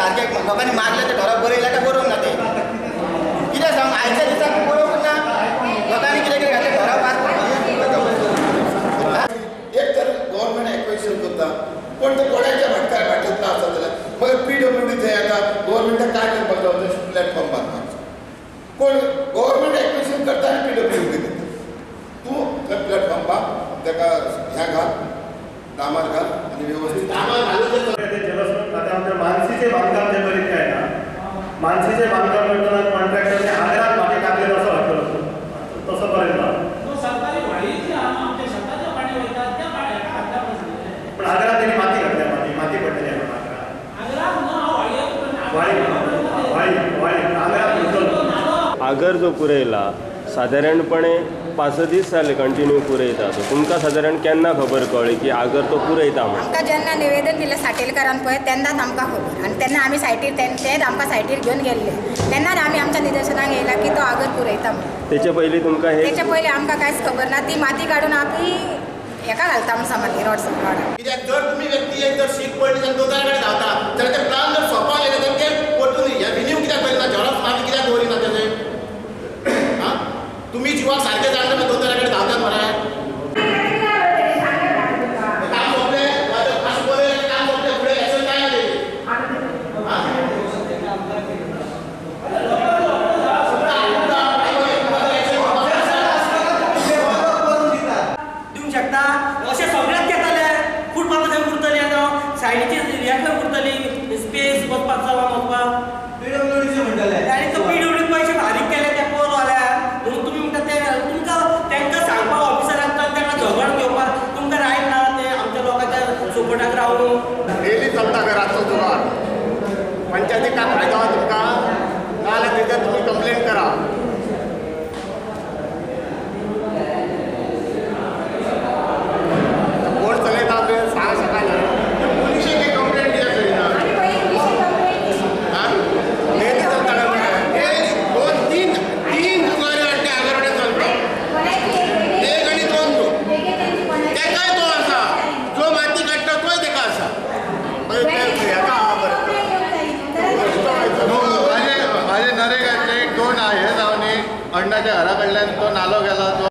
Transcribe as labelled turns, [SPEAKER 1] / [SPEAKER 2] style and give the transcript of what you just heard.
[SPEAKER 1] सारखे लोकांनी मारले ते घरात बरयला काय बरोवंक ना ते कित्याक सांग आयच्या दिसाक बरोवंक ना लोकांनी कितें कितें घातलें घरा
[SPEAKER 2] एक तर गव्हर्नमेंट एक्विजिशन करता पण ते कोणाच्या भाटांतला आसा जाल्यार मागीर PWD थंय येता गव्हर्नमेंटाक काय करपाक जाय प्लॅटफॉर्म बांदपाक कोण गव्हर्नमेंट एक्विजिशन करता आनी PWD करता तूं त्या प्लॅटफॉर्माक ताका ह्या घाल डांबर घाल आनी वेवस्थीत डांबर घालून
[SPEAKER 3] आता आमच्या मानसीचे बांधकाम जे करीत काय ना मानसीचे बांधकाम करताना कॉन्ट्रॅक्टरने आग्रात माती टाकलेलं असं वाटतं तसं पर्यंत
[SPEAKER 4] सरकारी वाडी जी आमच्या शेताच्या पाणी वयतात त्या पाण्याच्या हातार बसलेले
[SPEAKER 3] पण आग्रात त्यांनी माती घातल्या माती पडलेली आहे
[SPEAKER 4] आग्रात न
[SPEAKER 3] वाळी आग्रात
[SPEAKER 5] आगर जो पुरयला साधारणपणे 5 दीस जाले कंटिन्यू पुरयता तो तुमकां साधारण केन्ना खबर कळ्ळी की आगर तो पुरयता म्हणून
[SPEAKER 6] आमकां जेन्ना निवेदन दिलें साटेलकारान पळय तेन्नाच आमकां खबर आनी तेन्ना आमी सायटीर तेच आमकां सायटीर घेवन गेल्ले तेन्नाच आमी आमच्या निदर्शनाक येयला की तो आगर पुरयता म्हणून
[SPEAKER 5] तेचे पयलीं तुमकां हे
[SPEAKER 6] तेच्या पयलीं आमकां कांयच खबर ना ती माती काडून आमी हेका घालता म्हणून सामान्य रोडार
[SPEAKER 1] कित्याक जर तुमी व्यक्ती एक जर शीक पडली जाल्यार दोतोरा कडेन धांवता जाल्यार ते प्लान जर सोंपावले जाल्यार ते परतून ह्या रिन्यू कित्याक करिना झेरॉक्स माती कित्याक दवरिना तेजे हां तुमी जिवाक सारके जाणा तर दोतोरा कडेन धांवतात मरे काम सोंपलें अशें बरें काम सोंपलें फुडें एक्शन काय ना
[SPEAKER 7] दिवंक शकता अशें सगळ्यात घेतले फुटपाथ थंय उरतली आतां सायडीची ह्याक उरतली स्पेस वचपाक जावं वचपाक PWDचे म्हणटले आनी तो PWD पयशे फारीक केले ते पोर वाल्यार म्हणून तुमी म्हणटा ते तुमकां तांकां सांगपाक ऑफिसराक तांकां झगड घेवपाक तुमकां रायट ना ते आमच्या लोकांच्या सपोर्टाक रावून
[SPEAKER 2] डेली चलता घराचो जुगार पंचायतीक काय फायदो आहा तुमकां नाजाल्यार तेजेर तुमी